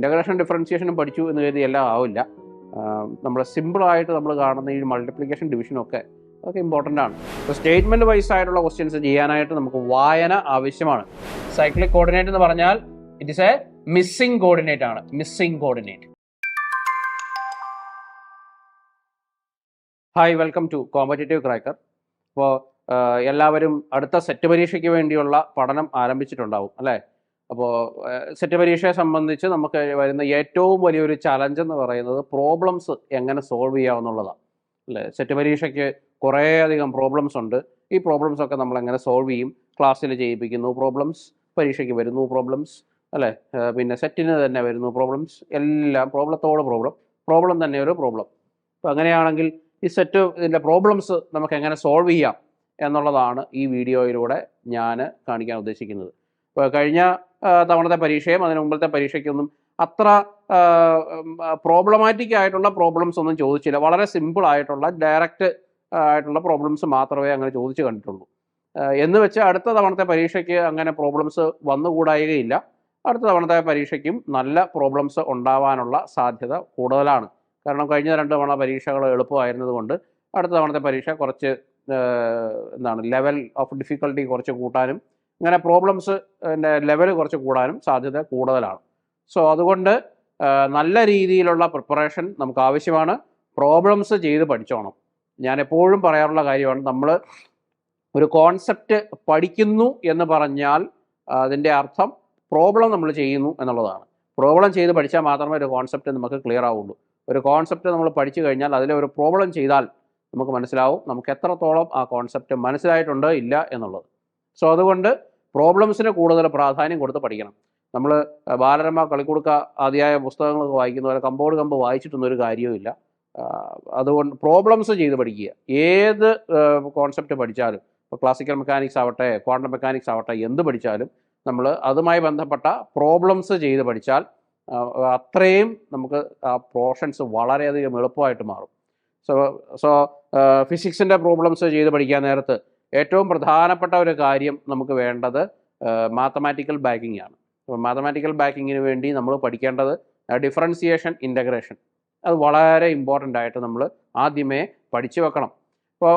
Integration ഡിഫറൻസിയേഷനും പഠിച്ചു എന്ന് കരുതി എല്ലാം ആവില്ല. നമ്മൾ സിമ്പിളായിട്ട് നമ്മൾ കാണുന്ന ഈ മൾട്ടിപ്ലിക്കേഷൻ ഡിവിഷനൊക്കെ അതൊക്കെ ഇമ്പോർട്ടൻ്റ് ആണ്. ഇപ്പോൾ സ്റ്റേറ്റ്മെൻറ്റ് വൈസ് ആയിട്ടുള്ള ക്വസ്റ്റ്യൻസ് ചെയ്യാനായിട്ട് നമുക്ക് വായന ആവശ്യമാണ്. സൈക്ലിക് കോർഡിനേറ്റ് എന്ന് പറഞ്ഞാൽ it is a missing coordinate ആണ്. Missing coordinate. Hi, welcome to competitive cracker. അപ്പോൾ എല്ലാവരും അടുത്ത സെറ്റ് പരീക്ഷയ്ക്ക് വേണ്ടിയുള്ള പഠനം ആരംഭിച്ചിട്ടുണ്ടാവും അല്ലേ? അപ്പോൾ സെറ്റ് പരീക്ഷയെ സംബന്ധിച്ച് നമുക്ക് വരുന്ന ഏറ്റവും വലിയൊരു ചലഞ്ച് എന്ന് പറയുന്നത് പ്രോബ്ലംസ് എങ്ങനെ സോൾവ് ചെയ്യാമെന്നുള്ളതാണ് അല്ലേ? സെറ്റ് പരീക്ഷയ്ക്ക് കുറേയധികം പ്രോബ്ലംസ് ഉണ്ട്. ഈ പ്രോബ്ലംസൊക്കെ നമ്മൾ എങ്ങനെ സോൾവ് ചെയ്യും? ക്ലാസ്സിൽ ചെയ്യിപ്പിക്കുന്നു പ്രോബ്ലംസ്, പരീക്ഷയ്ക്ക് വരുന്നു പ്രോബ്ലംസ് അല്ലേ? പിന്നെ സെറ്റിന് തന്നെ വരുന്നു പ്രോബ്ലംസ്, എല്ലാം പ്രോബ്ലത്തോട് പ്രോബ്ലം തന്നെ ഒരു പ്രോബ്ലം. അപ്പോൾ അങ്ങനെയാണെങ്കിൽ ഈ സെറ്റ് ഇതിൻ്റെ പ്രോബ്ലംസ് നമുക്ക് എങ്ങനെ സോൾവ് ചെയ്യാം എന്നുള്ളതാണ് ഈ വീഡിയോയിലൂടെ ഞാൻ കാണിക്കാൻ ഉദ്ദേശിക്കുന്നത്. ഇപ്പോൾ കഴിഞ്ഞ തവണത്തെ പരീക്ഷയും അതിന് മുമ്പത്തെ പരീക്ഷയ്ക്കൊന്നും അത്ര പ്രോബ്ലമാറ്റിക് ആയിട്ടുള്ള പ്രോബ്ലംസ് ഒന്നും ചോദിച്ചില്ല. വളരെ സിമ്പിൾ ആയിട്ടുള്ള ഡയറക്റ്റ് ആയിട്ടുള്ള പ്രോബ്ലംസ് മാത്രമേ അങ്ങനെ ചോദിച്ചു കണ്ടിട്ടുള്ളൂ. എന്ന് വെച്ച് അടുത്ത തവണത്തെ പരീക്ഷയ്ക്ക് അങ്ങനെ പ്രോബ്ലംസ് വന്നുകൂടായികയില്ല. അടുത്ത തവണത്തെ പരീക്ഷയ്ക്കും നല്ല പ്രോബ്ലംസ് ഉണ്ടാവാനുള്ള സാധ്യത കൂടുതലാണ്. കാരണം കഴിഞ്ഞ 2 തവണ പരീക്ഷകൾ എളുപ്പമായിരുന്നത് കൊണ്ട് അടുത്ത തവണത്തെ പരീക്ഷ കുറച്ച് ലെവൽ ഓഫ് ഡിഫിക്കൽട്ടി കുറച്ച് കൂട്ടാനും അങ്ങനെ പ്രോബ്ലംസ് ലെവൽ കുറച്ച് കൂടാനും സാധ്യത കൂടുതലാണ്. സോ അതുകൊണ്ട് നല്ല രീതിയിലുള്ള പ്രിപ്പറേഷൻ നമുക്ക് ആവശ്യമാണ്. പ്രോബ്ലംസ് ചെയ്ത് പഠിച്ചോണം. ഞാൻ എപ്പോഴും പറയാറുള്ള കാര്യമാണ്, നമ്മൾ ഒരു കോൺസെപ്റ്റ് പഠിക്കുന്നു എന്ന് പറഞ്ഞാൽ അതിൻ്റെ അർത്ഥം പ്രോബ്ലം നമ്മൾ ചെയ്യുന്നു എന്നുള്ളതാണ്. പ്രോബ്ലം ചെയ്ത് പഠിച്ചാൽ മാത്രമേ ഒരു കോൺസെപ്റ്റ് നമുക്ക് ക്ലിയർ ആവുള്ളൂ. ഒരു കോൺസെപ്റ്റ് നമ്മൾ പഠിച്ചു കഴിഞ്ഞാൽ അതിലെ ഒരു പ്രോബ്ലം ചെയ്താൽ നമുക്ക് മനസ്സിലാവും നമുക്ക് എത്രത്തോളം ആ കോൺസെപ്റ്റ് മനസ്സിലായിട്ടുണ്ട് ഇല്ല എന്നുള്ളത്. സോ അതുകൊണ്ട് പ്രോബ്ലംസിന് കൂടുതൽ പ്രാധാന്യം കൊടുത്ത് പഠിക്കണം. നമ്മൾ ബാലരമ, കളിക്കുടുക്ക ആദ്യമായ പുസ്തകങ്ങളൊക്കെ വായിക്കുന്ന പോലെ കമ്പ് വായിച്ചിട്ടൊന്നും ഒരു കാര്യവുമില്ല. അതുകൊണ്ട് പ്രോബ്ലംസ് ചെയ്ത് പഠിക്കുക. ഏത് കോൺസെപ്റ്റ് പഠിച്ചാലും, ഇപ്പോൾ ക്ലാസിക്കൽ മെക്കാനിക്സ് ആവട്ടെ, ക്വാണ്ടം മെക്കാനിക്സ് ആവട്ടെ, എന്ത് പഠിച്ചാലും നമ്മൾ അതുമായി ബന്ധപ്പെട്ട പ്രോബ്ലംസ് ചെയ്ത് പഠിച്ചാൽ അത്രയും നമുക്ക് ആ പോർഷൻസ് വളരെയധികം എളുപ്പമായിട്ട് മാറും. സോ ഫിസിക്സിൻ്റെ പ്രോബ്ലംസ് ചെയ്ത് പഠിക്കാൻ നേരത്ത് ഏറ്റവും പ്രധാനപ്പെട്ട ഒരു കാര്യം നമുക്ക് വേണ്ടത് മാത്തമാറ്റിക്കൽ ബാക്കിംഗ് ആണ്. അപ്പോൾ മാത്തമാറ്റിക്കൽ ബാക്കിങ്ങിന് വേണ്ടി നമ്മൾ പഠിക്കേണ്ടത് ഡിഫറൻസിയേഷൻ, ഇൻ്റഗ്രേഷൻ. അത് വളരെ ഇമ്പോർട്ടൻ്റ് ആയിട്ട് നമ്മൾ ആദ്യമേ പഠിച്ചു വെക്കണം. അപ്പോൾ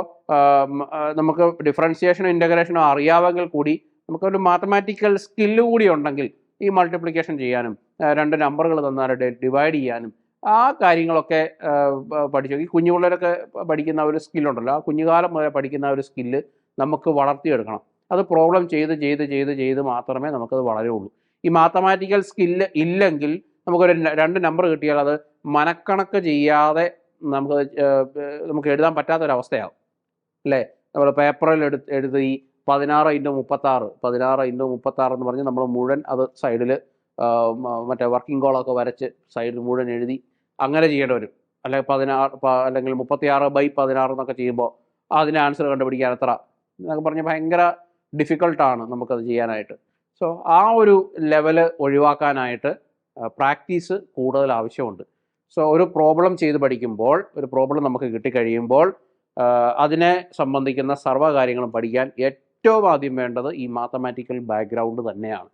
നമുക്ക് ഡിഫറൻസിയേഷനും ഇൻ്റഗ്രേഷനും അറിയാമെങ്കിൽ കൂടി നമുക്കൊരു മാത്തമാറ്റിക്കൽ സ്കില്ല് കൂടി ഉണ്ടെങ്കിൽ ഈ മൾട്ടിപ്ലിക്കേഷൻ ചെയ്യാനും 2 നമ്പറുകൾ തന്നാൽ ഡിവൈഡ് ചെയ്യാനും ആ കാര്യങ്ങളൊക്കെ പഠിച്ചു. ഈ കുഞ്ഞു പിള്ളേരൊക്കെ പഠിക്കുന്ന ഒരു സ്കില്ലുണ്ടല്ലോ, ആ കുഞ്ഞുകാലം മുതൽ പഠിക്കുന്ന ഒരു സ്കില്ല് നമുക്ക് വളർത്തിയെടുക്കണം. അത് പ്രോബ്ലം ചെയ്ത് മാത്രമേ നമുക്കത് വളരുള്ളൂ. ഈ മാത്തമാറ്റിക്കൽ സ്കില്ല് ഇല്ലെങ്കിൽ നമുക്കൊരു 2 നമ്പർ കിട്ടിയാൽ അത് മനക്കണക്ക് ചെയ്യാതെ നമുക്ക് എഴുതാൻ പറ്റാത്തൊരവസ്ഥയാവും അല്ലേ? നമ്മൾ പേപ്പറിൽ എഴുതി ഈ 16x36 എന്ന് പറഞ്ഞ് നമ്മൾ മുഴുവൻ അത് സൈഡിൽ മറ്റേ വർക്കിംഗ് ഗോളൊക്കെ വരച്ച് സൈഡിൽ മുഴുവൻ എഴുതി അങ്ങനെ ചെയ്യേണ്ടി വരും. അല്ലെങ്കിൽ 36/16 എന്നൊക്കെ ചെയ്യുമ്പോൾ അതിന് ആൻസർ കണ്ടുപിടിക്കാൻ എത്ര എന്നൊക്കെ പറഞ്ഞ് ഭയങ്കര ഡിഫിക്കൾട്ടാണ് നമുക്കത് ചെയ്യാനായിട്ട്. സോ ആ ഒരു ലെവല് ഒഴിവാക്കാനായിട്ട് പ്രാക്ടീസ് കൂടുതൽ ആവശ്യമുണ്ട്. സോ ഒരു പ്രോബ്ലം ചെയ്ത് പഠിക്കുമ്പോൾ, ഒരു പ്രോബ്ലം നമുക്ക് കിട്ടിക്കഴിയുമ്പോൾ അതിനെ സംബന്ധിക്കുന്ന സർവ്വ കാര്യങ്ങളും പഠിക്കാൻ ഏറ്റവും ആദ്യം വേണ്ടത് ഈ മാത്തമാറ്റിക്കൽ ബാക്ക്ഗ്രൗണ്ട് തന്നെയാണ്.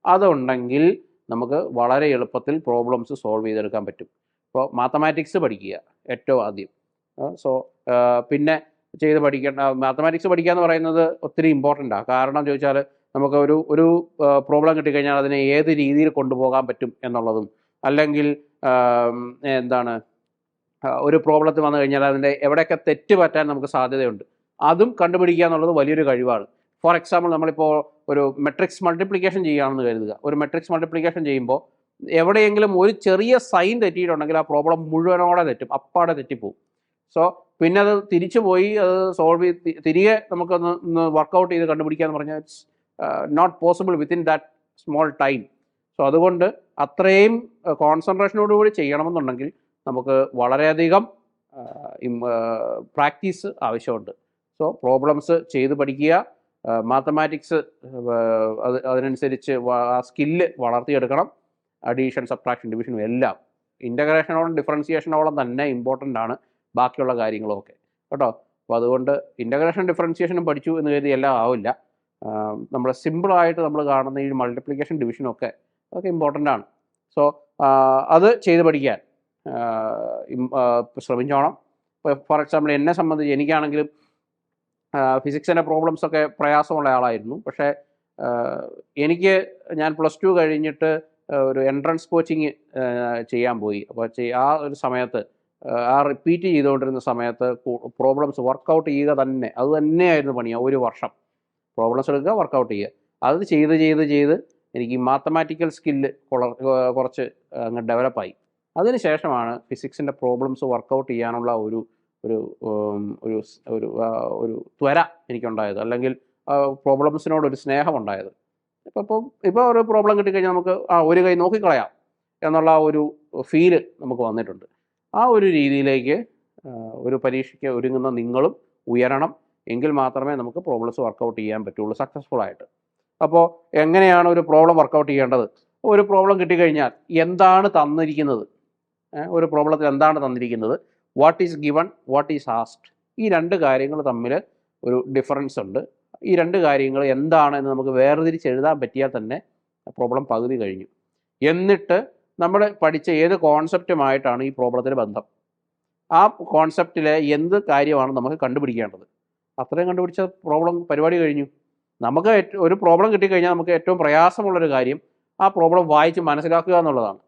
അതുണ്ടെങ്കിൽ നമുക്ക് വളരെ എളുപ്പത്തിൽ പ്രോബ്ലംസ് സോൾവ് ചെയ്തെടുക്കാൻ പറ്റും. അപ്പോൾ മാത്തമാറ്റിക്സ് പഠിക്കുക ഏറ്റവും ആദ്യം. സോ പിന്നെ ചെയ്ത് പഠിക്കേണ്ട മാത്തമാറ്റിക്സ് പഠിക്കുക എന്ന് പറയുന്നത് ഒത്തിരി ഇമ്പോർട്ടൻ്റാണ്. കാരണം ചോദിച്ചാൽ നമുക്ക് ഒരു പ്രോബ്ലം കിട്ടിക്കഴിഞ്ഞാൽ അതിനെ ഏത് രീതിയിൽ കൊണ്ടുപോകാൻ പറ്റും എന്നുള്ളതും, അല്ലെങ്കിൽ ഒരു പ്രോബ്ലത്തിൽ വന്നു കഴിഞ്ഞാൽ അതിൻ്റെ എവിടെയൊക്കെ തെറ്റ് പറ്റാൻ നമുക്ക് സാധ്യതയുണ്ട്, അതും കണ്ടുപിടിക്കുക എന്നുള്ളത് വലിയൊരു കഴിവാണ്. ഫോർ എക്സാമ്പിൾ, നമ്മളിപ്പോൾ ഒരു മെട്രിക്സ് മൾട്ടിപ്ലിക്കേഷൻ ചെയ്യുകയാണെന്ന് കരുതുക. ഒരു മെട്രിക്സ് മൾട്ടിപ്ലിക്കേഷൻ ചെയ്യുമ്പോൾ എവിടെയെങ്കിലും ഒരു ചെറിയ സൈൻ തെറ്റിയിട്ടുണ്ടെങ്കിൽ ആ പ്രോബ്ലം മുഴുവനോടെ തെറ്റും, അപ്പാടെ തെറ്റിപ്പോവും. സോ പിന്നെ അത് തിരിച്ചു പോയി അത് സോൾവ് ചെയ്ത് തിരികെ നമുക്കൊന്ന് വർക്കൗട്ട് ചെയ്ത് കണ്ടുപിടിക്കുക എന്ന് പറഞ്ഞാൽ it's not possible within that small time. So അതുകൊണ്ട് അത്രയും കോൺസെൻട്രേഷനോടുകൂടി ചെയ്യണമെന്നുണ്ടെങ്കിൽ നമുക്ക് വളരെയധികം പ്രാക്ടീസ് ആവശ്യമുണ്ട്. സോ പ്രോബ്ലംസ് ചെയ്ത് പഠിക്കുക, മാത്തമാറ്റിക്സ് അതിനനുസരിച്ച് ആ സ്കില്ല് വളർത്തിയെടുക്കണം. അഡീഷൻ, സബ്ട്രാക്ഷൻ, ഡിവിഷനും എല്ലാം ഇൻ്റഗ്രേഷനോളം ഡിഫറൻസിയേഷനോളം തന്നെ ഇമ്പോർട്ടൻ്റ് ആണ് ബാക്കിയുള്ള കാര്യങ്ങളൊക്കെ കേട്ടോ. അപ്പോൾ അതുകൊണ്ട് ഇൻ്റഗ്രേഷൻ ഡിഫറൻസിയേഷനും പഠിച്ചു എന്ന് കരുതി എല്ലാം ആവില്ല. നമ്മൾ സിമ്പിളായിട്ട് നമ്മൾ കാണുന്ന ഈ മൾട്ടിപ്ലിക്കേഷൻ ഡിവിഷനൊക്കെ അതൊക്കെ ഇമ്പോർട്ടൻ്റ് ആണ്. സോ സോ അത് ചെയ്ത് പഠിക്കാൻ ശ്രമിച്ചോണം. ഇപ്പോൾ ഫോർ എക്സാമ്പിൾ എന്നെ സംബന്ധിച്ച് എനിക്കാണെങ്കിലും ഫിസിക്സിൻ്റെ പ്രോബ്ലംസൊക്കെ പ്രയാസമുള്ള ആളായിരുന്നു. പക്ഷേ എനിക്ക് ഞാൻ +2 കഴിഞ്ഞിട്ട് ഒരു എൻട്രൻസ് കോച്ചിങ് ചെയ്യാൻ പോയി. അപ്പോൾ ആ ഒരു സമയത്ത് ആ റിപ്പീറ്റ് ചെയ്തുകൊണ്ടിരുന്ന സമയത്ത് പ്രോബ്ലംസ് വർക്കൗട്ട് ചെയ്യുക തന്നെ, അത് തന്നെയായിരുന്നു പണി. ഒരു വർഷം പ്രോബ്ലംസ് എടുക്കുക, വർക്കൗട്ട് ചെയ്യുക. അത് ചെയ്ത് എനിക്ക് മാത്തമാറ്റിക്കൽ സ്കില്ല് കുറച്ച് അങ്ങ് ഡെവലപ്പായി. അതിന് ശേഷമാണ് ഫിസിക്സിൻ്റെ പ്രോബ്ലംസ് വർക്കൗട്ട് ചെയ്യാനുള്ള ഒരു ഒരു ഒരു ഒരു ഒരു ത്വര എനിക്കുണ്ടായത്, അല്ലെങ്കിൽ പ്രോബ്ലംസിനോടൊരു സ്നേഹമുണ്ടായത്. ഇപ്പോൾ ഒരു പ്രോബ്ലം കിട്ടിക്കഴിഞ്ഞാൽ നമുക്ക് ഒരു കൈ നോക്കിക്കളയാം എന്നുള്ള ഒരു ഫീല് നമുക്ക് വന്നിട്ടുണ്ട്. ആ ഒരു രീതിയിലേക്ക് ഒരു പരീക്ഷയ്ക്ക് ഒരുങ്ങുന്ന നിങ്ങളും ഉയരണം. എങ്കിൽ മാത്രമേ നമുക്ക് പ്രോബ്ലംസ് വർക്കൗട്ട് ചെയ്യാൻ പറ്റുള്ളൂ സക്സസ്ഫുള്ളായിട്ട്. അപ്പോൾ എങ്ങനെയാണ് ഒരു പ്രോബ്ലം വർക്കൗട്ട് ചെയ്യേണ്ടത്? ഒരു പ്രോബ്ലം കിട്ടിക്കഴിഞ്ഞാൽ എന്താണ് തന്നിരിക്കുന്നത്, ഒരു പ്രോബ്ലത്തിൽ എന്താണ് തന്നിരിക്കുന്നത്, what is given, what is asked, ഈ രണ്ട് കാര്യങ്ങൾ തമ്മിൽ ഒരു ഡിഫറൻസ് ഉണ്ട്. ഈ രണ്ട് കാര്യങ്ങൾ എന്താണെന്ന് നമുക്ക് വേർതിരിച്ച് എഴുതാൻ പറ്റിയാൽ തന്നെ പ്രോബ്ലം പകുതി കഴിഞ്ഞു. എന്നിട്ട് നമ്മൾ പഠിച്ച ഏത് കോൺസെപ്റ്റുമായിട്ടാണ് ഈ പ്രോബ്ലത്തിന് ബന്ധം, ആ കോൺസെപ്റ്റിലെ എന്ത് കാര്യമാണ് നമുക്ക് കണ്ടുപിടിക്കേണ്ടത്, അത്രയും കണ്ടുപിടിച്ച പ്രോബ്ലം പരിപാടി കഴിഞ്ഞു. നമുക്ക് ഒരു പ്രോബ്ലം കിട്ടിക്കഴിഞ്ഞാൽ നമുക്ക് ഏറ്റവും പ്രയാസമുള്ളൊരു കാര്യം ആ പ്രോബ്ലം വായിച്ച് മനസ്സിലാക്കുക എന്നുള്ളതാണ്.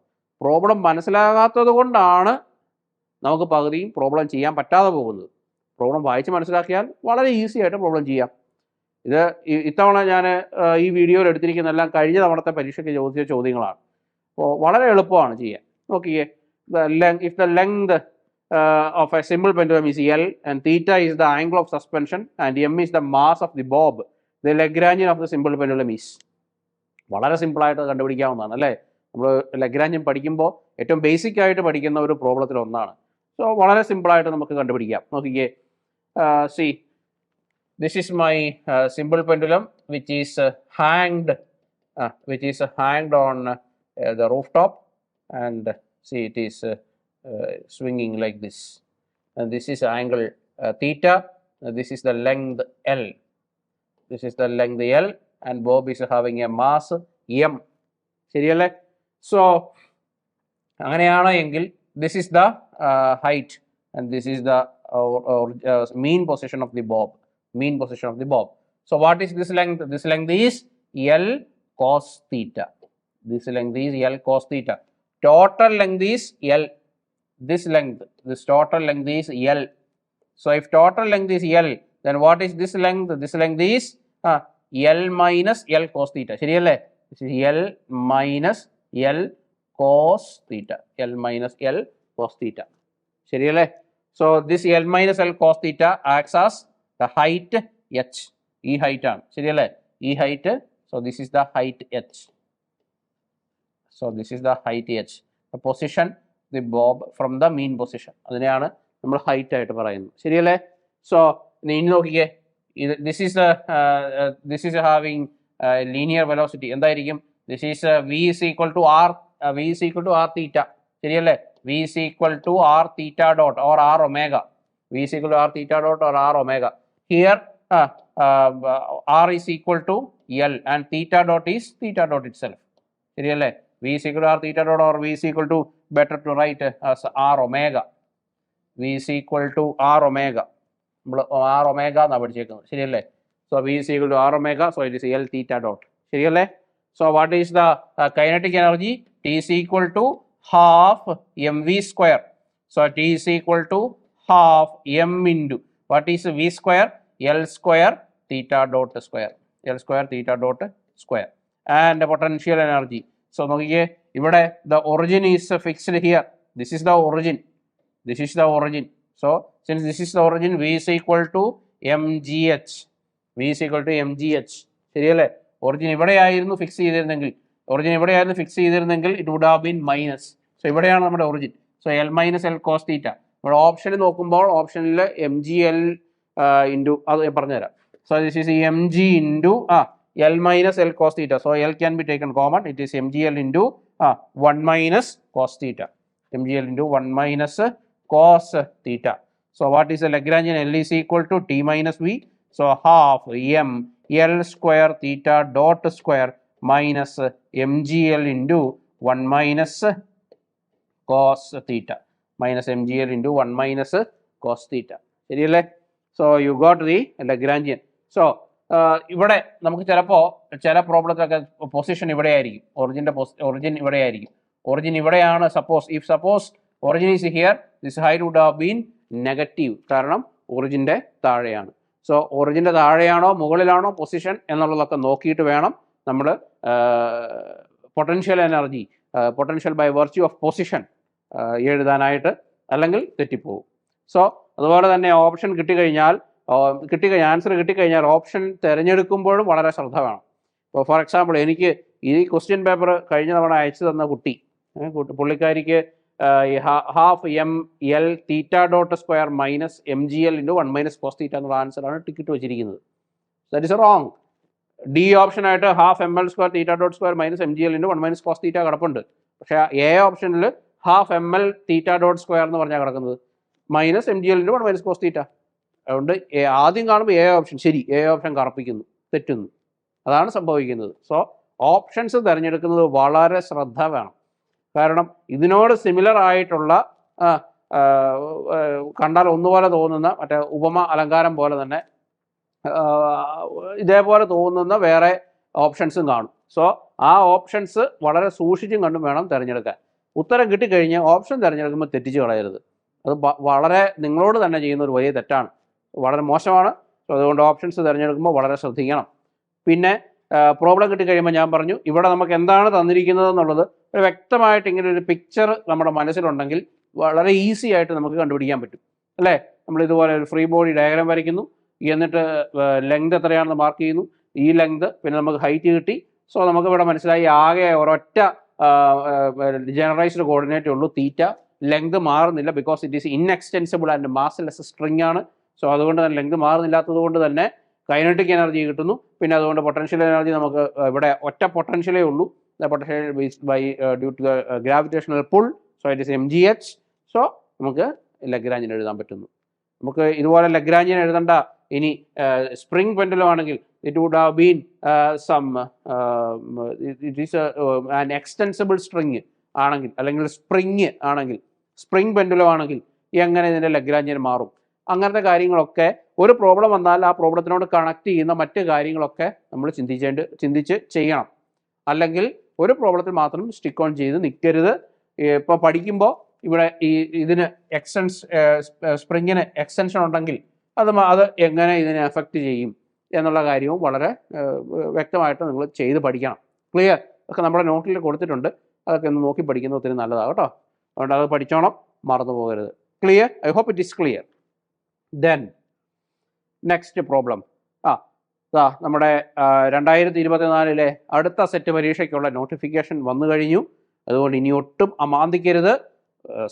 പ്രോബ്ലം മനസ്സിലാകാത്തത് കൊണ്ടാണ് നമുക്ക് പകുതിയും പ്രോബ്ലം ചെയ്യാൻ പറ്റാതെ പോകുന്നത്. പ്രോബ്ലം വായിച്ച് മനസ്സിലാക്കിയാൽ വളരെ ഈസി ആയിട്ട് പ്രോബ്ലം ചെയ്യാം. ഇത് ഇത്തവണ ഞാൻ ഈ വീഡിയോയിൽ എടുത്തിരിക്കുന്നതെല്ലാം കഴിഞ്ഞ തവണത്തെ പരീക്ഷയ്ക്ക് ചോദിച്ച ചോദ്യങ്ങളാണ്. അപ്പോൾ വളരെ എളുപ്പമാണ് ചെയ്യാൻ. നോക്കിയേ, if the length of a simple pendulum is L and theta is the angle of suspension and m is the mass of the bob, the Lagrangian of the simple pendulum is. വളരെ സിമ്പിളായിട്ട് കണ്ടുപിടിക്കാവുന്നതാണ് അല്ലേ? നമ്മൾ Lagrangian പഠിക്കുമ്പോൾ ഏറ്റവും basic ആയിട്ട് പഠിക്കുന്ന ഒരു പ്രോബ്ലത്തിൽ ഒന്നാണ്. സോ വളരെ സിമ്പിളായിട്ട് നമുക്ക് കണ്ടുപിടിക്കാം. നോക്കിക്കേ, see this is my simple pendulum which is hanged on the rooftop, and see it is swinging like this, and this is angle theta, this is the length L, and bob is having a mass m. ശരിയല്ലേ? So അങ്ങനെയാണ് എങ്കിൽ this is the height and this is the mean position of the bob. So what is this length? This length is L cos theta. Total length is L. This total length is L. So if total length is L, then what is this length? This length is L minus L cos theta. ശരിയല്ലേ? This is L minus L cos theta. ശരിയല്ലേ? So this L minus L cos theta acts as the height h. ഈ height ആണ്. ശരിയല്ലേ? ഈ height. So this is the height h. The position the bob from the mean position. അതിനെയാണ് നമ്മൾ height ആയിട്ട് പറയുന്നത്. ശരിയല്ലേ? സോ ഇനി നോക്കിക്കേ, this is having linear velocity. എന്തായിരിക്കും? This is v is equal to r theta. ശരിയല്ലേ? v is equal to r theta dot or r omega. Here r is equal to L and theta dot is theta dot itself. ശരിയല്ലേ? v is equal to r theta dot, or v is equal to, better to write as r omega. v is equal to r omega. നമ്മൾ r omega എന്നാണ് പഠിച്ചേക്കുന്നത്. ശരിയല്ലേ? So v is equal to r omega, so it is L theta dot. ശരിയല്ലേ? So what is the kinetic energy? T is equal to half mv square. So T is equal to half m into, what is v square? L square theta dot square. And the potential energy. So നോക്കിക്കേ, ഇവിടെ the origin is fixed here. This is the origin. So since this is the origin, v is equal to mgh. ശരിയല്ലേ? Origin ഇവിടെയായിരുന്നു fix ചെയ്തിരുന്നെങ്കിൽ it would have been minus. So ഇവിടെയാണ് നമ്മുടെ origin. So L minus L cos theta. ഇവിടെ ഓപ്ഷനിൽ നോക്കുമ്പോൾ ഓപ്ഷനിൽ mgl into, അത് പറഞ്ഞുതരാം. So this is mg into L minus L cos theta. So L can be taken common. It is mgl into 1 minus cos theta. So what is the Lagrangian? L is equal to T minus V. So half m L square theta dot square minus mgl into 1 minus cos theta minus MGL into 1 minus cos theta. ശരിയല്ലേ? So you got the Lagrangian. So ഇവിടെ നമുക്ക് ചിലപ്പോൾ ചില പ്രോബ്ലത്തിലൊക്കെ position ഇവിടെ ആയിരിക്കും, origin ഇവിടെ ആയിരിക്കും. Origin ഇവിടെയാണ്. Suppose origin is here, this height would have been negative, കാരണം ഒറിജിൻ്റെ താഴെയാണ്. സോ ഒറിജിൻ്റെ താഴെയാണോ മുകളിലാണോ പൊസിഷൻ എന്നുള്ളതൊക്കെ നോക്കിയിട്ട് വേണം നമ്മൾ potential energy, potential by virtue of position എഴുതാനായിട്ട്, അല്ലെങ്കിൽ തെറ്റിപ്പോകും. സോ അതുപോലെ തന്നെ ഓപ്ഷൻ ആൻസർ കിട്ടിക്കഴിഞ്ഞാൽ ഓപ്ഷൻ തിരഞ്ഞെടുക്കുമ്പോഴും വളരെ ശ്രദ്ധ വേണം. ഇപ്പോൾ ഫോർ എക്സാമ്പിൾ എനിക്ക് ഈ ക്വസ്റ്റ്യൻ പേപ്പർ കഴിഞ്ഞ തവണ അയച്ചു തന്ന പുള്ളിക്കാരിക്ക് half ML theta dot square minus MGL into 1 minus cos theta എന്നുള്ള ആൻസറാണ് ടിക്കറ്റ് വെച്ചിരിക്കുന്നത്. That is wrong. ഡി ഓപ്ഷനായിട്ട് half ML square theta dot square minus MGL into 1 minus cos theta കിടപ്പുണ്ട്. പക്ഷേ എ ഓപ്ഷനിൽ half ML theta dot square എന്ന് പറഞ്ഞാൽ കിടക്കുന്നത് minus MGL into 1 minus cos theta. അതുകൊണ്ട് ആദ്യം കാണുമ്പോൾ എ ഓപ്ഷൻ ശരി, എ ഓപ്ഷൻ കറപ്പിക്കുന്നു, തെറ്റുന്നു, അതാണ് സംഭവിക്കുന്നത്. സോ ഓപ്ഷൻസ് തിരഞ്ഞെടുക്കുന്നത് വളരെ ശ്രദ്ധ വേണം. കാരണം ഇതിനോട് സിമിലർ ആയിട്ടുള്ള കണ്ടാൽ ഒന്നുപോലെ തോന്നുന്ന മറ്റേ ഉപമ അലങ്കാരം പോലെ തന്നെ ഇതേപോലെ തോന്നുന്ന വേറെ ഓപ്ഷൻസും കാണും. സോ ആ ഓപ്ഷൻസ് വളരെ സൂക്ഷിച്ചും കണ്ടും വേണം തിരഞ്ഞെടുക്കാൻ. ഉത്തരം കിട്ടിക്കഴിഞ്ഞ് ഓപ്ഷൻ തിരഞ്ഞെടുക്കുമ്പോൾ തെറ്റിച്ച് കളയരുത്. അത് വളരെ നിങ്ങളോട് തന്നെ ചെയ്യുന്ന ഒരു വലിയ തെറ്റാണ്, വളരെ മോശമാണ്. സോ അതുകൊണ്ട് ഓപ്ഷൻസ് തിരഞ്ഞെടുക്കുമ്പോൾ വളരെ ശ്രദ്ധിക്കണം. പിന്നെ പ്രോബ്ലം കിട്ടിക്കഴിയുമ്പോൾ ഞാൻ പറഞ്ഞു ഇവിടെ നമുക്ക് എന്താണ് തന്നിരിക്കുന്നത് എന്നുള്ളത് ഒരു വ്യക്തമായിട്ട് ഇങ്ങനെ ഒരു പിക്ചർ നമ്മുടെ മനസ്സിലുണ്ടെങ്കിൽ വളരെ ഈസി ആയിട്ട് നമുക്ക് കണ്ടുപിടിക്കാൻ പറ്റും, അല്ലേ? നമ്മൾ ഇതുപോലെ ഒരു ഫ്രീ ബോഡി ഡയഗ്രാം വരയ്ക്കുന്നു, എന്നിട്ട് ലെങ്ത് എത്രയാണെന്ന് മാർക്ക് ചെയ്യുന്നു, ഈ ലെങ്ത്, പിന്നെ നമുക്ക് ഹൈറ്റ് കിട്ടി. സോ നമുക്ക് ഇവിടെ മനസ്സിലായി ആകെ ഒരൊറ്റ ജനറൈസ്ഡ് കോർഡിനേറ്റേ ഉള്ളൂ, തീറ്റ. ലെങ്ത് മാറുന്നില്ല, because it is inextensible and massless string ആണ്. സോ അതുകൊണ്ട് തന്നെ ലെങ്ത് മാറുന്നില്ലാത്തത് കൊണ്ട് തന്നെ കൈനറ്റിക് എനർജി കിട്ടുന്നു. പിന്നെ അതുകൊണ്ട് പൊട്ടൻഷ്യൽ എനർജി നമുക്ക് ഇവിടെ ഒറ്റ പൊട്ടൻഷ്യലേ ഉള്ളൂ, potential by due to the gravitational pull. So it is MGH. So നമുക്ക് ലഗ്രാഞ്ചിയൻ എഴുതാൻ പറ്റുന്നു. നമുക്ക് ഇതുപോലെ ലഗ്രാഞ്ചിയൻ എഴുതേണ്ട. ഇനി സ്പ്രിംഗ് പെൻഡുലം ആണെങ്കിൽ it would have been it is an extensible string ആണെങ്കിൽ, അല്ലെങ്കിൽ സ്പ്രിങ് ആണെങ്കിൽ, സ്പ്രിംഗ് പെൻഡുലം ആണെങ്കിൽ എങ്ങനെ ഇതിൻ്റെ ലഗ്രാഞ്ചിയൻ മാറും? അങ്ങനത്തെ കാര്യങ്ങളൊക്കെ ഒരു പ്രോബ്ലം വന്നാൽ ആ പ്രോബ്ലത്തിനോട് കണക്ട് ചെയ്യുന്ന മറ്റ് കാര്യങ്ങളൊക്കെ നമ്മൾ ചിന്തിച്ച് ചെയ്യണം. അല്ലെങ്കിൽ ഒരു പ്രോബ്ലത്തിൽ മാത്രം സ്റ്റിക്ക് ഓൺ ചെയ്ത് നിൽക്കരുത്. ഇപ്പോൾ പഠിക്കുമ്പോൾ ഇവിടെ ഇതിന് സ്പ്രിങ്ങിന് എക്സ്റ്റൻഷൻ ഉണ്ടെങ്കിൽ അത് എങ്ങനെ ഇതിനെ എഫക്റ്റ് ചെയ്യും എന്നുള്ള കാര്യവും വളരെ വ്യക്തമായിട്ട് നിങ്ങൾ ചെയ്ത് പഠിക്കണം. ക്ലിയർ? ഒക്കെ നമ്മുടെ നോട്ടിൽ കൊടുത്തിട്ടുണ്ട്, അതൊക്കെ ഒന്ന് നോക്കി പഠിക്കുന്നത് ഒത്തിരി നല്ലതാണ് കേട്ടോ. അതുകൊണ്ട് അത് പഠിച്ചോണം, മറന്നു പോകരുത്. Clear? I hope it is clear. Then next problem. നമ്മുടെ 2024 അടുത്ത സെറ്റ് പരീക്ഷയ്ക്കുള്ള നോട്ടിഫിക്കേഷൻ വന്നു കഴിഞ്ഞു. അതുകൊണ്ട് ഇനി ഒട്ടും അമാന്തിക്കരുത്.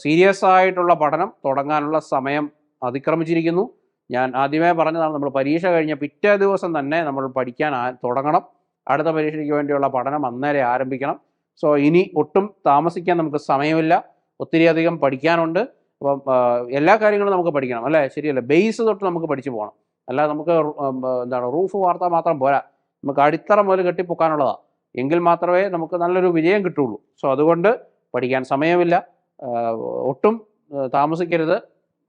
സീരിയസ് ആയിട്ടുള്ള പഠനം തുടങ്ങാനുള്ള സമയം അതിക്രമിച്ചിരിക്കുന്നു. ഞാൻ ആദ്യമേ പറഞ്ഞതാണ്, നമ്മൾ പരീക്ഷ കഴിഞ്ഞ പിറ്റേ ദിവസം തന്നെ നമ്മൾ പഠിക്കാൻ തുടങ്ങണം. അടുത്ത പരീക്ഷയ്ക്ക് വേണ്ടിയുള്ള പഠനം അന്നേരം ആരംഭിക്കണം. സോ ഇനി ഒട്ടും താമസിക്കാൻ നമുക്ക് സമയമില്ല, ഒത്തിരി അധികം പഠിക്കാനുണ്ട്. അപ്പം എല്ലാ കാര്യങ്ങളും നമുക്ക് പഠിക്കണം, അല്ലേ? ശരിയല്ലേ? ബേസ് തൊട്ട് നമുക്ക് പഠിച്ചു പോകണം. അല്ലാതെ നമുക്ക് റൂഫ് വാർത്ത മാത്രം പോരാ, നമുക്ക് അടിത്തറ മുതൽ കെട്ടിപ്പൊക്കാനുള്ളതാണ്. എങ്കിൽ മാത്രമേ നമുക്ക് നല്ലൊരു വിജയം കിട്ടുള്ളൂ. സോ അതുകൊണ്ട് പഠിക്കാൻ സമയമില്ല, ഒട്ടും താമസിക്കരുത്.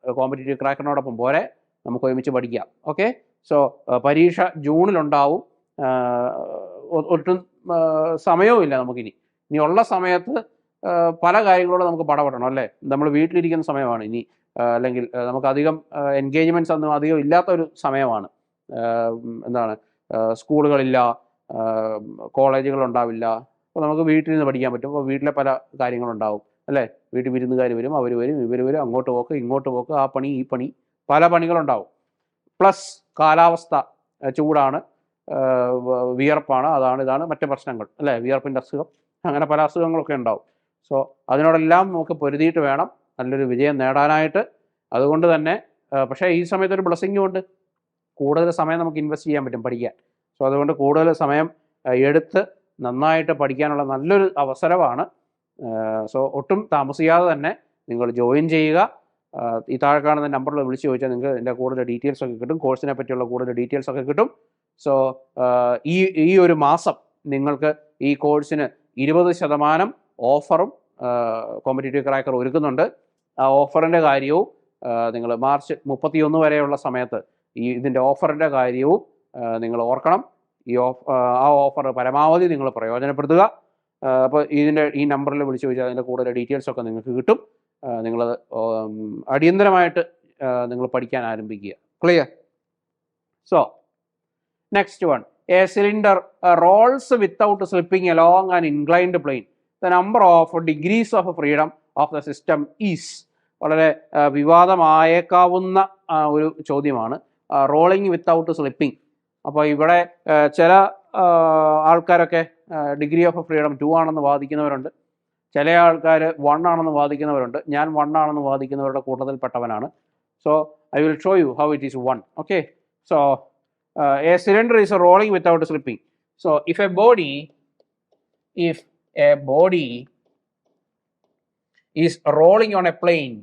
കോമ്പറ്റേറ്റീവ് ക്രാക്കറിനോടൊപ്പം പോരെ, നമുക്ക് ഒരുമിച്ച് പഠിക്കാം. ഓക്കെ? സോ പരീക്ഷ ജൂണിലുണ്ടാവും. ഒട്ടും സമയവും ഇല്ല നമുക്കിനി. ഇനിയുള്ള സമയത്ത് പല കാര്യങ്ങളോട് നമുക്ക് പടപെടണം, അല്ലേ? നമ്മൾ വീട്ടിലിരിക്കുന്ന സമയമാണ് ഇനി, അല്ലെങ്കിൽ നമുക്ക് അധികം എൻഗേജ്മെൻറ്റ്സ് ഒന്നും അധികം ഇല്ലാത്തൊരു സമയമാണ്. സ്കൂളുകളില്ല, കോളേജുകളുണ്ടാവില്ല. അപ്പോൾ നമുക്ക് വീട്ടിൽ നിന്ന് പഠിക്കാൻ പറ്റും. അപ്പോൾ വീട്ടിലെ പല കാര്യങ്ങളുണ്ടാവും, അല്ലേ? വീട്ടിൽ വിരുന്നുകാർ വരും, അവർ വരും, ഇവർ വരും, അങ്ങോട്ട് പോക്ക് ഇങ്ങോട്ട് പോക്ക്, ആ പണി ഈ പണി, പല പണികളുണ്ടാവും. പ്ലസ് കാലാവസ്ഥ ചൂടാണ്, വിയർപ്പാണ്, ഇതാണ് മറ്റു പ്രശ്നങ്ങൾ, അല്ലേ? വിയർപ്പിൻ്റെ അസുഖം, അങ്ങനെ പല അസുഖങ്ങളൊക്കെ ഉണ്ടാവും. സോ അതിനോടെല്ലാം നമുക്ക് പൊരുതിയിട്ട് വേണം നല്ലൊരു വിജയം നേടാനായിട്ട്. അതുകൊണ്ട് തന്നെ പക്ഷേ ഈ സമയത്ത് ഒരു ബ്ലെസ്സിങ്ങും ഉണ്ട്, കൂടുതൽ സമയം നമുക്ക് ഇൻവെസ്റ്റ് ചെയ്യാൻ പറ്റും പഠിക്കാൻ. സോ അതുകൊണ്ട് കൂടുതൽ സമയം എടുത്ത് നന്നായിട്ട് പഠിക്കാനുള്ള നല്ലൊരു അവസരമാണ്. സോ ഒട്ടും താമസിയാതെ തന്നെ നിങ്ങൾ ജോയിൻ ചെയ്യുക. ഈ താഴെ കാണുന്ന നമ്പറിൽ വിളിച്ച് ചോദിച്ചാൽ നിങ്ങൾക്ക് ഇതിൻ്റെ കൂടുതൽ ഡീറ്റെയിൽസ് ഒക്കെ കിട്ടും, കോഴ്സിനെ പറ്റിയുള്ള കൂടുതൽ ഡീറ്റെയിൽസ് ഒക്കെ കിട്ടും. സോ ഈ ഒരു മാസം നിങ്ങൾക്ക് ഈ കോഴ്സിന് 20% ഓഫറും കോമ്പറ്റേറ്റീവ് ക്രാക്കർ ഒരുക്കുന്നുണ്ട്. ആ ഓഫറിൻ്റെ കാര്യവും നിങ്ങൾ മാർച്ച് 31 വരെയുള്ള സമയത്ത് ഇതിൻ്റെ ഓഫറിൻ്റെ കാര്യവും നിങ്ങൾ ഓർക്കണം. ആ ഓഫർ പരമാവധി നിങ്ങൾ പ്രയോജനപ്പെടുത്തുക. അപ്പോൾ ഈ നമ്പറിൽ വിളിച്ചു ചോദിച്ചാൽ അതിൻ്റെ കൂടുതൽ ഡീറ്റെയിൽസൊക്കെ നിങ്ങൾക്ക് കിട്ടും. നിങ്ങൾ അടിയന്തരമായിട്ട് നിങ്ങൾ പഠിക്കാൻ ആരംഭിക്കുക. Clear? So next one, a cylinder rolls without slipping along an inclined plane. The number of degrees of freedom of the system is. വളരെ വിവാദമായേക്കാവുന്ന ഒരു ചോദ്യമാണ്. Rolling without slipping. അപ്പോൾ ഇവിടെ ചില ആൾക്കാരൊക്കെ ഡിഗ്രി ഓഫ് ഫ്രീഡം 2 ആണെന്ന് വാദിക്കുന്നവരുണ്ട്. ചില ആൾക്കാർ 1 ആണെന്ന് വാദിക്കുന്നവരുണ്ട്. ഞാൻ 1 ആണെന്ന് വാദിക്കുന്നവരുടെ കൂട്ടത്തിൽപ്പെട്ടവനാണ്. So I will show you how it is 1. Okay, so a cylinder is rolling without slipping. So if a body is rolling on a plane,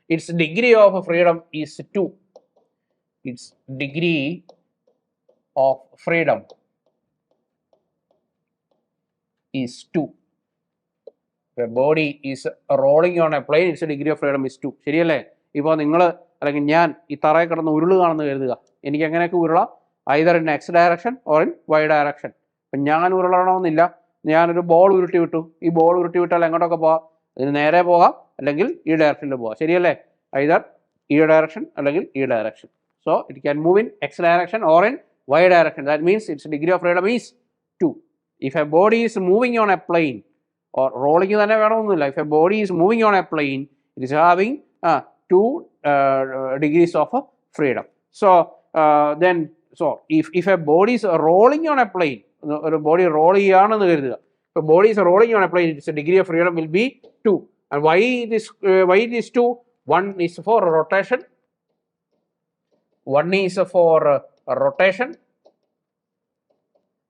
its degree of freedom is 2. Its degree of freedom is 2. If a body is rolling on a plane, its degree of freedom is 2. ശരിയല്ലേ? ഇപ്പോൾ നിങ്ങൾ അല്ലെങ്കിൽ ഞാൻ ഈ തറയിൽ കിടന്ന് ഉരുളുകയാണെന്ന് കരുതുക. എനിക്ക് എങ്ങനെയൊക്കെ ഉരുളാം? Either in X direction or in Y direction. ഇപ്പം ഞാൻ ഉരുളണമെന്നില്ല. ഞാനൊരു ബോൾ ഉരുട്ടി വിട്ടു. ഈ ബോൾ ഉരുട്ടി വിട്ടാൽ എങ്ങോട്ടൊക്കെ പോകാം? ഇതിന് നേരെ പോകാം, അല്ലെങ്കിൽ ഈ ഡയറക്ഷനിൽ പോകാം. ശരിയല്ലേ? ഐദർ ഈ ഡയറക്ഷൻ അല്ലെങ്കിൽ ഈ direction. So it can move in X direction or in Y direction. That means its degree of freedom is 2. If a body is moving on a plane, or rolling തന്നെ വേണമെന്നില്ല, if a body is moving on a plane, it is having 2 degrees of freedom. So then if a body is rolling on a plane, ഒരു body role ചെയ്യുകയാണെന്ന് കരുതുക. If a body is rolling on a plane, its degree of freedom will be 2. And why it is 2? One is for rotation.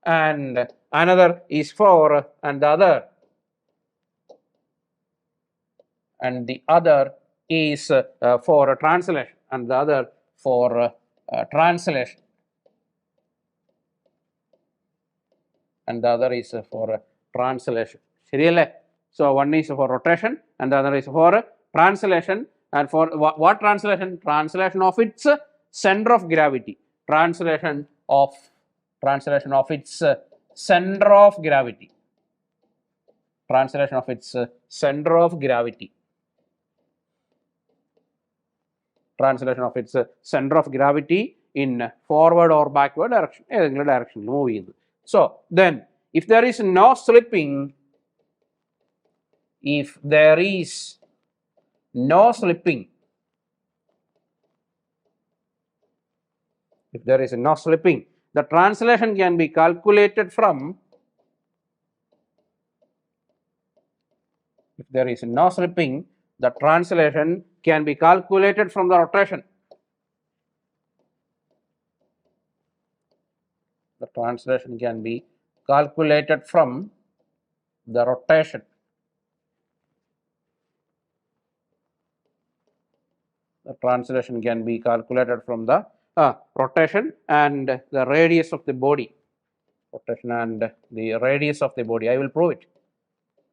And another is for the other is for translation, and the other for translation, and the other is for translation. ശരിയല്ലേ? So one is for rotation and the other is for translation. And for what translation? Translation of its center of gravity. Translation of its center of gravity. Translation of its center of gravity. Translation of its center of gravity in forward or backward direction. ഏതെങ്കിലും ഡയറക്ഷനിൽ move ചെയ്യുന്നു. So then if there is no slipping, the translation can be calculated from the rotation. The translation can be calculated from the rotation. The translation can be calculated from the rotation and the radius of the body. Rotation and the radius of the body. I will prove it.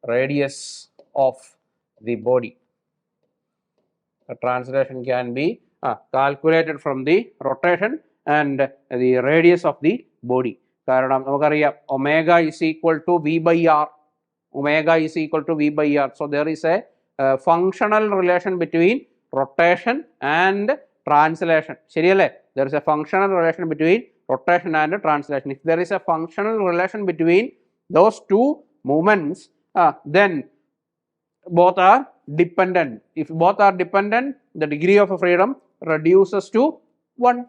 Radius of the body. The translation can be calculated from the rotation and the radius of the body. കാരണം നമുക്കറിയാം omega is equal to v by r. So there is a functional relation between rotation and translation. ശരിയല്ലേ? There is a functional relation between rotation and translation. If there is a functional relation between those two movements, then both are dependent. If both are dependent, the degree of freedom reduces to 1.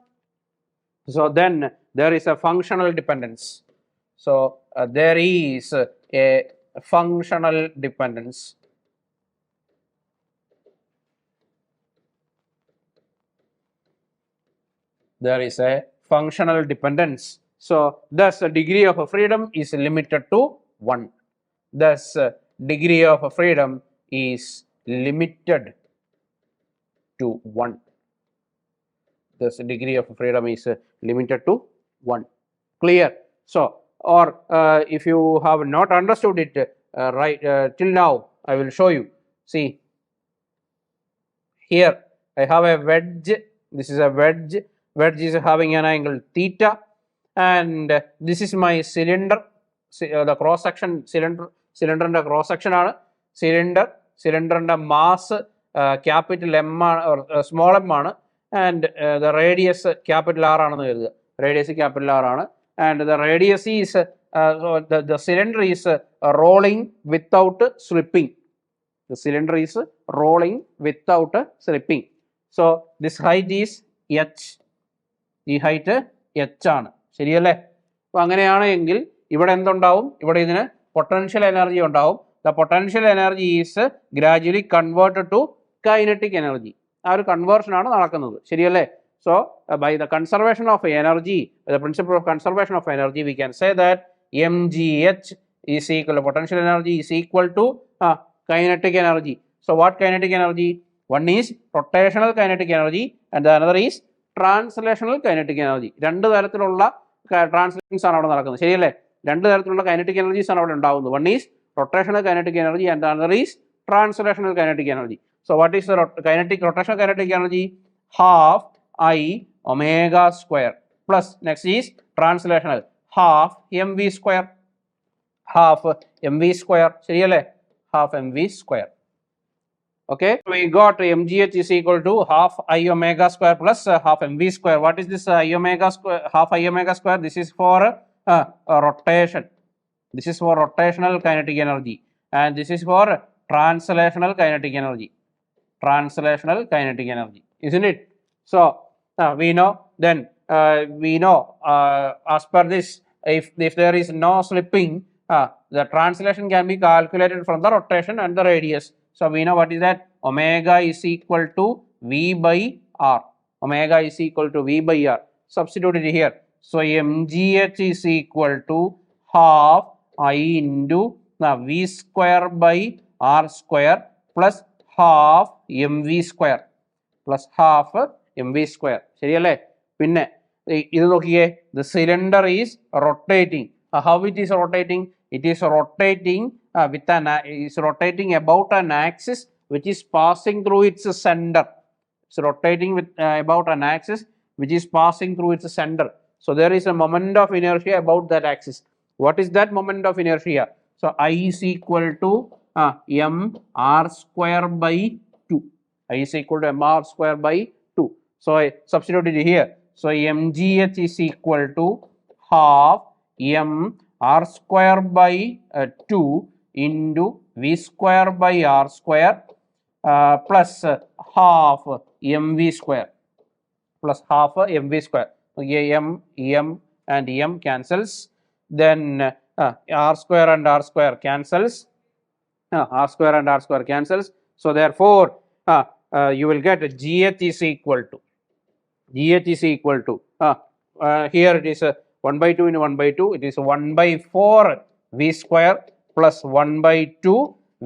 So then there is a functional dependence. So there is a functional dependence. There is a functional dependence. So thus the degree of freedom is limited to 1. Thus degree of freedom is limited to 1. this degree of freedom is limited to 1. Clear? So, or if you have not understood it right till now, I will show you. See, here I have a wedge. This is a wedge. Wedge is having an angle theta, and this is my cylinder. The cross section cylinder and cross section ആണ് cylinderന്റെ mass capital M or small m ആണ്, and the radius capital R ആണെന്ന് കരുതുക. Radius capital R ആണ്, and the radius is so the cylinder is rolling without slipping. The cylinder is rolling without slipping. So this height is h. ഈ height h ആണ്, ശരിയല്ലേ? അപ്പോൾ അങ്ങനെയാണെങ്കിൽ ഇവിടെ എന്തുണ്ടാവും? ഇവിടെ ഇതിന് പൊട്ടൻഷ്യൽ എനർജി ഉണ്ടാവും. The potential energy is gradually converted to kinetic energy. ആ ഒരു കൺവേർഷൻ ആണ് നടക്കുന്നത്, ശരിയല്ലേ? So by the conservation of energy, the principle of conservation of energy, we can say that mgh is equal to potential energy is equal to kinetic energy. So what kinetic energy? One is rotational kinetic energy and the another is translational kinetic energy. രണ്ട് തരത്തിലുള്ള translations ആണ് അവിടെ നടക്കുന്നത്, ശരിയല്ലേ? രണ്ട് തരത്തിലുള്ള kinetic energies ആണ് അവിടെ ഉണ്ടാകുന്നത്. One is rotational kinetic energy and the other is translational kinetic energy. So what is the rotational kinetic energy? Half I omega square plus next is translational half mv square. Half mv square, ശരിയല്ലേ? Half mv square. Okay, we got mgh is equal to half I omega square plus half mv square. What is this I omega square? Half I omega square. This is for rotation. This is for rotational kinetic energy, and this is for translational kinetic energy. Translational kinetic energy, isn't it? So we know then as per this, if there is no slipping, the translation can be calculated from the rotation and the radius. So we know what is that? Omega is equal to v by r. Omega is equal to v by r. Substitute it here. So mgh is equal to half I into v square by r square plus half mv square plus half mv square, ശരിയല്ലേ? പിന്നെ ഇത് നോക്കിയേ, the cylinder is rotating. How it is rotating? It is rotating rotating about an axis which is passing through its center. It's rotating with about an axis which is passing through its center. So there is a moment of inertia about that axis. What is that moment of inertia? So I is equal to m r square by 2. I is equal to m r square by 2. So I substitute it here. So mgh is equal to half m r square by 2 into v square by r square plus half mv square plus half mv square. Okay, m and m cancels. Then r square and r square cancels. R square and r square cancels. So therefore you will get gh is equal to here it is 1 by 2 into 1 by 2. It is 1 by 4 v square plus 1 by 2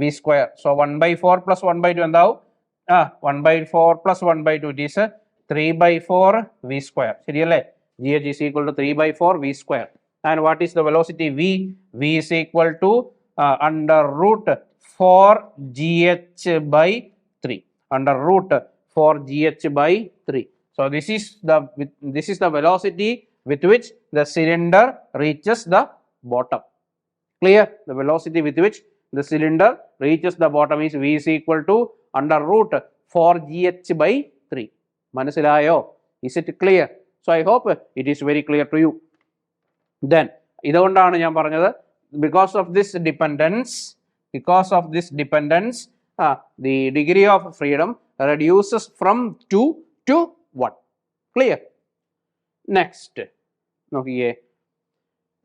v square. So 1 by 4 plus 1 by 2 എന്താവും? 1 by 4 plus 1 by 2, it is 3 by 4 v square, ശരിയല്ലേ? gh is equal to 3 by 4 v square. And what is the velocity v? V is equal to under root 4 gh by 3. Under root 4 gh by 3. So this is the velocity with which the cylinder reaches the bottom. Clear? The velocity with which the cylinder reaches the bottom is v is equal to under root 4 gh by 3. മനസ്സിലായോ? Is it clear? So I hope it is very clear to you. Then ഇതുകൊണ്ടാണ് ഞാൻ പറഞ്ഞത്, because of this dependence the degree of freedom reduces from 2 to 1. Clear? Next, നോക്കിയേ,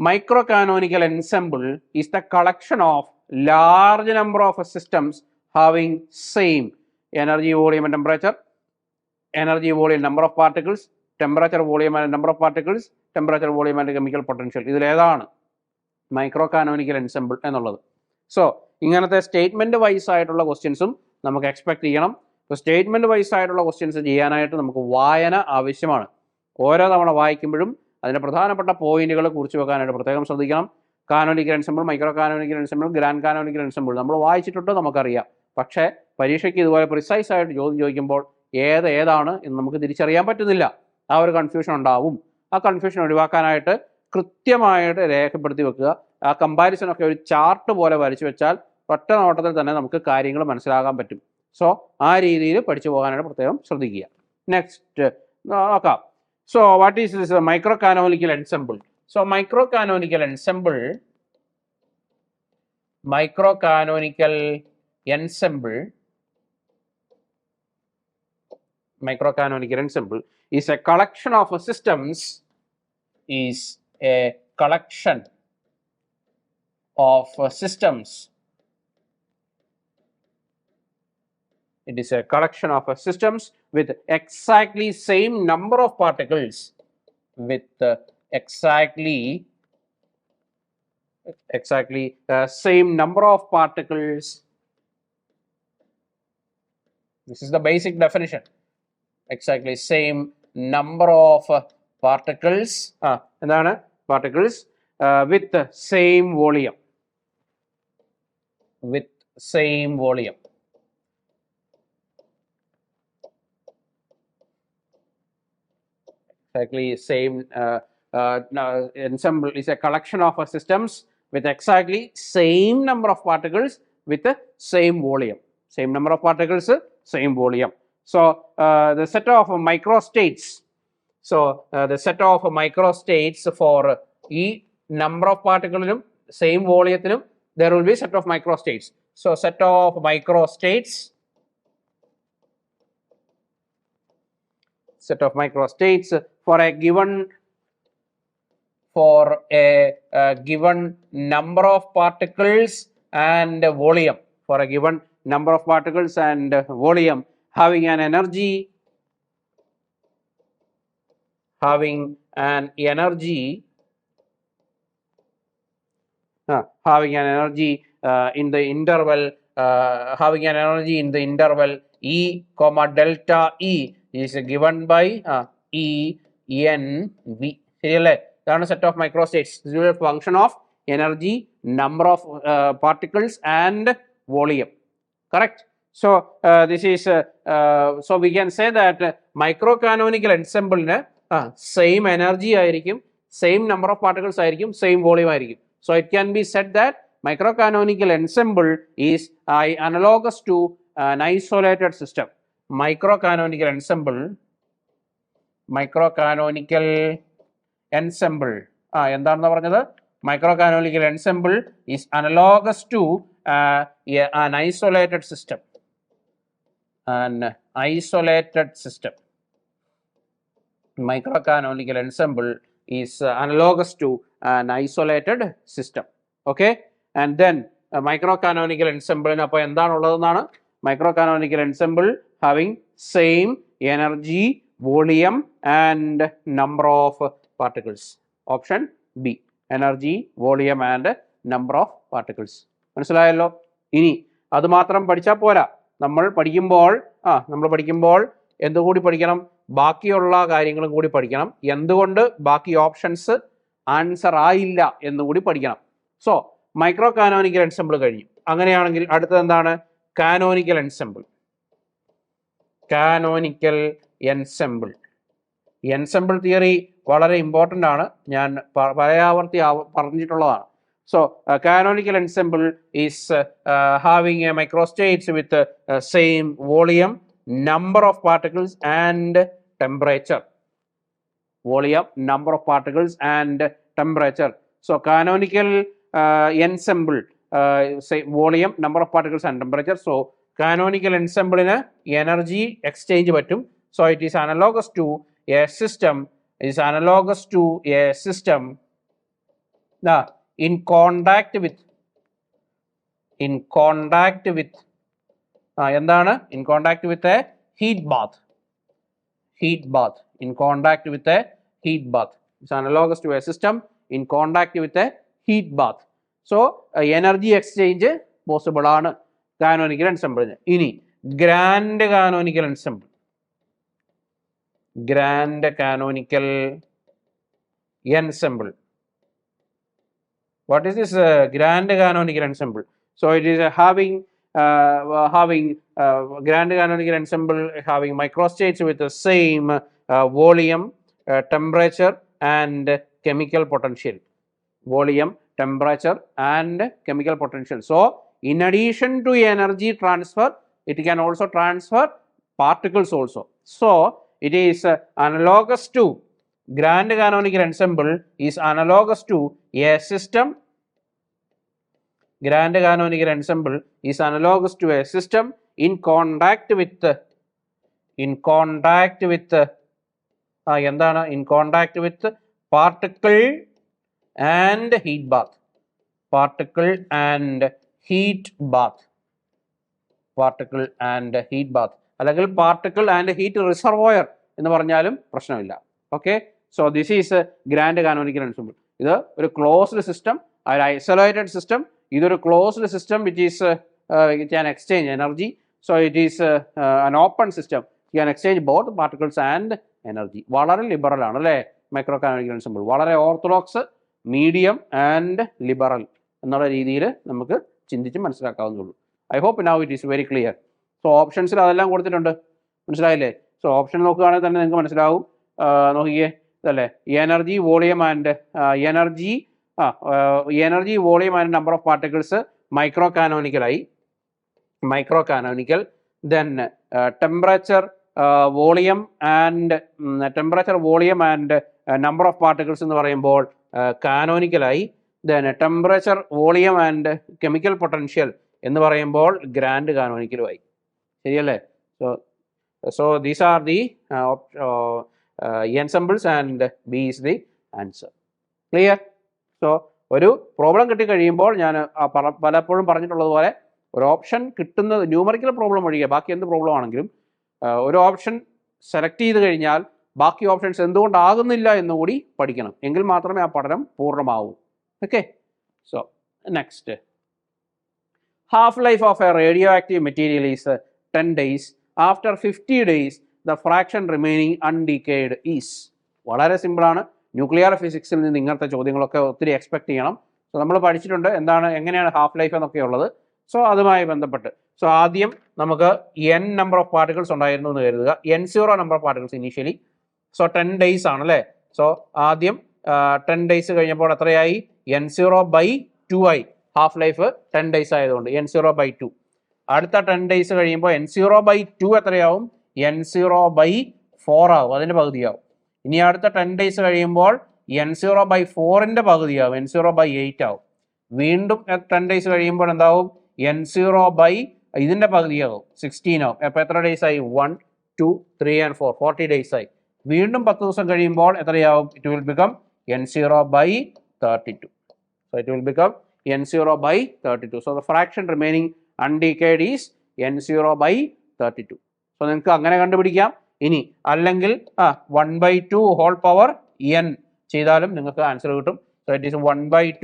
microcanonical ensemble is the collection of large number of systems having same energy, volume and temperature, energy, volume, number of particles, temperature, volume and number of particles, temperature, volume and chemical potential. ഇതിൽ ഏതാണ് micro canonical ensemble എന്നുള്ളത്? So ഇങ്ങനത്തെ statement vice ആയിട്ടുള്ള ക്വസ്റ്റ്യൻസും നമുക്ക് expect ചെയ്യണം. ഇപ്പോൾ statement vice ആയിട്ടുള്ള ക്വസ്റ്റ്യൻസ് ചെയ്യാനായിട്ട് നമുക്ക് വായന ആവശ്യമാണ്. ഓരോ തവണ വായിക്കുമ്പോഴും അതിൻ്റെ പ്രധാനപ്പെട്ട പോയിന്റുകൾ കുറിച്ച് വെക്കാനായിട്ട് പ്രത്യേകം ശ്രദ്ധിക്കണം. Canonical ensemble, micro canonical ensemble, grand canonical ensemble നമ്മൾ വായിച്ചിട്ടുണ്ട്, നമുക്കറിയാം. പക്ഷേ പരീക്ഷയ്ക്ക് ഇതുപോലെ പ്രിസൈസ് ആയിട്ട് ചോദ്യം ചോദിക്കുമ്പോൾ ഏതാണ് എന്ന് നമുക്ക് തിരിച്ചറിയാൻ പറ്റുന്നില്ല. ആ ഒരു കൺഫ്യൂഷൻ ഉണ്ടാവും. ആ കൺഫ്യൂഷൻ ഒഴിവാക്കാനായിട്ട് കൃത്യമായിട്ട് രേഖപ്പെടുത്തി വെക്കുക. ആ കമ്പാരിസണൊക്കെ ഒരു ചാർട്ട് പോലെ വരച്ചു വെച്ചാൽ ഒറ്റ നോട്ടത്തിൽ തന്നെ നമുക്ക് കാര്യങ്ങൾ മനസ്സിലാകാൻ പറ്റും. സോ ആ രീതിയിൽ പഠിച്ചു പോകാനായിട്ട് പ്രത്യേകം ശ്രദ്ധിക്കുക. നെക്സ്റ്റ് നോക്കാം. So what is this micro canonical ensemble? So micro canonical ensemble is a collection of systems. It is a collection of systems with exactly same number of particles. Same number of particles. This is the basic definition. Exactly same number of particles. എന്താണ് particles with same volume. Exactly same ensemble is a collection of systems with exactly same number of particles with the same volume. Same number of particles, same volume. So the set of microstates. So the set of microstates for each number of particles, same volume, there will be set of microstates. So set of microstates for a given number of particles and volume. For a given number of particles and volume having an energy in the interval E, delta E is given by E n V. ശരിയല്ലേ? ഇതാണ് set of മൈക്രോസ്റ്റേറ്റ്സ്. This is a function of energy, number of particles and volume. Correct? So this is so we can say that micro canonical ensemble same energy ആയിരിക്കും, same number of particles ആയിരിക്കും, same volume ആയിരിക്കും. So it can be said that micro canonical ensemble is analogous to an isolated system. Micro canonical ensemble എന്താണെന്ന് പറഞ്ഞത്? Micro canonical ensemble is analogous to an isolated system. Micro canonical ensemble is analogous to an isolated system. Okay, and then micro canonical ensemble അപ്പോൾ എന്താണുള്ളതെന്നാണ്? Micro canonical ensemble having same energy, volume and number of particles. Option B, energy, volume and number of particles. മനസ്സിലായല്ലോ? ഇനി അത് മാത്രം പഠിച്ചാൽ പോരാ. നമ്മൾ പഠിക്കുമ്പോൾ എന്തുകൂടി പഠിക്കണം? ബാക്കിയുള്ള കാര്യങ്ങളും കൂടി പഠിക്കണം. എന്തുകൊണ്ട് ബാക്കി ഓപ്ഷൻസ് ആൻസർ ആയില്ല എന്നുകൂടി പഠിക്കണം. സോ മൈക്രോ കാനോനിക്കൽ എൻസെമ്പിൾ കഴിഞ്ഞു. അങ്ങനെയാണെങ്കിൽ അടുത്തത് എന്താണ്? Canonical ensemble. എൻസെമ്പിൾ തിയറി വളരെ ഇമ്പോർട്ടൻ്റ് ആണ്. ഞാൻ പലയാവർത്തി പറഞ്ഞിട്ടുള്ളതാണ്. So canonical ensemble is having a microstates with same volume, number of particles and temperature. So canonical ensemble say volume, number of particles and temperature. So canonical ensemble in energy exchange pattum. So it is analogous to a system. In contact with എന്താണ്? In contact with a heat bath. In contact with a heat bath. It's analogous to a system in contact with a heat bath. So energy exchange possible ആണ് canonical എൻസെമ്പിളിന്. ഇനി grand canonical ensemble. Grand canonical ensemble. What is this grand canonical ensemble? So it is having grand canonical ensemble having microstates with the same volume, temperature and chemical potential. Volume, temperature and chemical potential. So in addition to energy transfer, it can also transfer particles also. So it is analogous to grand canonical ensemble is analogous to a system. Grand canonical ensemble is analogous to a system in contact with particle and heat bath. Particle and heat bath. Particle and heat bath. അല്ലെങ്കിൽ particle and heat reservoir എന്ന് പറഞ്ഞാലും പ്രശ്നമില്ല. Okay, so this is grand canonical ensemble. ഇത് ഒരു closed system, ഒരു isolated system. ഇതൊരു closed system which is it can exchange energy. So it is an open system. You can exchange both particles and energy. വളരെ liberal ആണ് അല്ലേ micro canonical ensemble. വളരെ orthodox, medium and liberal എന്നുള്ള രീതിയിൽ നമുക്ക് ചിന്തിച്ച് മനസ്സിലാക്കാവുന്നതുള്ളൂ. I hope now it is very clear. So ഓപ്ഷൻസിൽ അതെല്ലാം കൊടുത്തിട്ടുണ്ട്, മനസ്സിലായില്ലേ? സോ ഓപ്ഷൻ നോക്കുകയാണെങ്കിൽ തന്നെ നിങ്ങൾക്ക് മനസ്സിലാവും. നോക്കിയേ, ഇതല്ലേ energy, volume and energy, volume and number of particles micro കാനോനിക്കലായി. Micro canonical. Then temperature, volume and number of particles എന്ന് പറയുമ്പോൾ കാനോനിക്കലായി. Then temperature, volume and chemical potential എന്ന് പറയുമ്പോൾ ഗ്രാൻഡ് കാനോനിക്കലുമായി. ശരിയല്ലേ? So these are the ensembles and B is the answer. Clear? So ഒരു problem കിട്ടിക്കഴിയുമ്പോൾ ഞാൻ പലപ്പോഴും പറഞ്ഞിട്ടുള്ളതുപോലെ ഒരു ഓപ്ഷൻ കിട്ടുന്നത് ന്യൂമറിക്കൽ പ്രോബ്ലം ഒഴികെ ബാക്കി എന്ത് പ്രോബ്ലം ആണെങ്കിലും ഒരു ഓപ്ഷൻ സെലക്ട് ചെയ്ത് കഴിഞ്ഞാൽ ബാക്കി ഓപ്ഷൻസ് എന്തുകൊണ്ടാകുന്നില്ല എന്നുകൂടി പഠിക്കണം. എങ്കിൽ മാത്രമേ ആ പഠനം പൂർണ്ണമാവൂ. Okay, so next. Half life of a radio active material is 10 days. After 50 days the fraction remaining undecayed is. വളരെ സിമ്പിളാണ്. ന്യൂക്ലിയർ ഫിസിക്സിൽ നിന്ന് ഇങ്ങനത്തെ ചോദ്യങ്ങളൊക്കെ ഒത്തിരി എക്സ്പെക്ട് ചെയ്യണം. സോ നമ്മൾ പഠിച്ചിട്ടുണ്ട് എങ്ങനെയാണ് ഹാഫ് ലൈഫ് എന്നൊക്കെ ഉള്ളത്. സോ അതുമായി ബന്ധപ്പെട്ട് ആദ്യം നമുക്ക് n നമ്പർ ഓഫ് പാർട്ടിക്കിൾസ് ഉണ്ടായിരുന്നു എന്ന് കരുതുക. n0 number of particles initially. So 10 days ആണല്ലേ. സോ ആദ്യം 10 days കഴിഞ്ഞപ്പോൾ എത്രയായി? n0/2 ആയി. ഹാഫ് ലൈഫ് 10 days ആയതുകൊണ്ട് n0/2. അടുത്ത 10 days കഴിയുമ്പോൾ n0/2 എത്രയാവും? n0/4 ആവും, അതിൻ്റെ പകുതിയാവും. ഇനി അടുത്ത 10 days കഴിയുമ്പോൾ n0/4ൻ്റെ പകുതിയാവും, n0/8 ആവും. വീണ്ടും 10 days കഴിയുമ്പോൾ എന്താവും? ഇതിൻ്റെ പകുതിയാവും, 16 ആവും. അപ്പോൾ എത്ര ഡേയ്സ് ആയി? 1, 2, 3 and 4, 40 days ആയി. വീണ്ടും 10 ദിവസം കഴിയുമ്പോൾ എത്രയാവും? It will become n0/32. So it will become n0/32. So the fraction remaining undecayed is n0/32. So നിങ്ങൾക്ക് അങ്ങനെ കണ്ടുപിടിക്കാം. ഇനി അല്ലെങ്കിൽ 1/2 ഹോൾ പവർ n ചെയ്താലും നിങ്ങൾക്ക് ആൻസർ കിട്ടും. So it is 1/2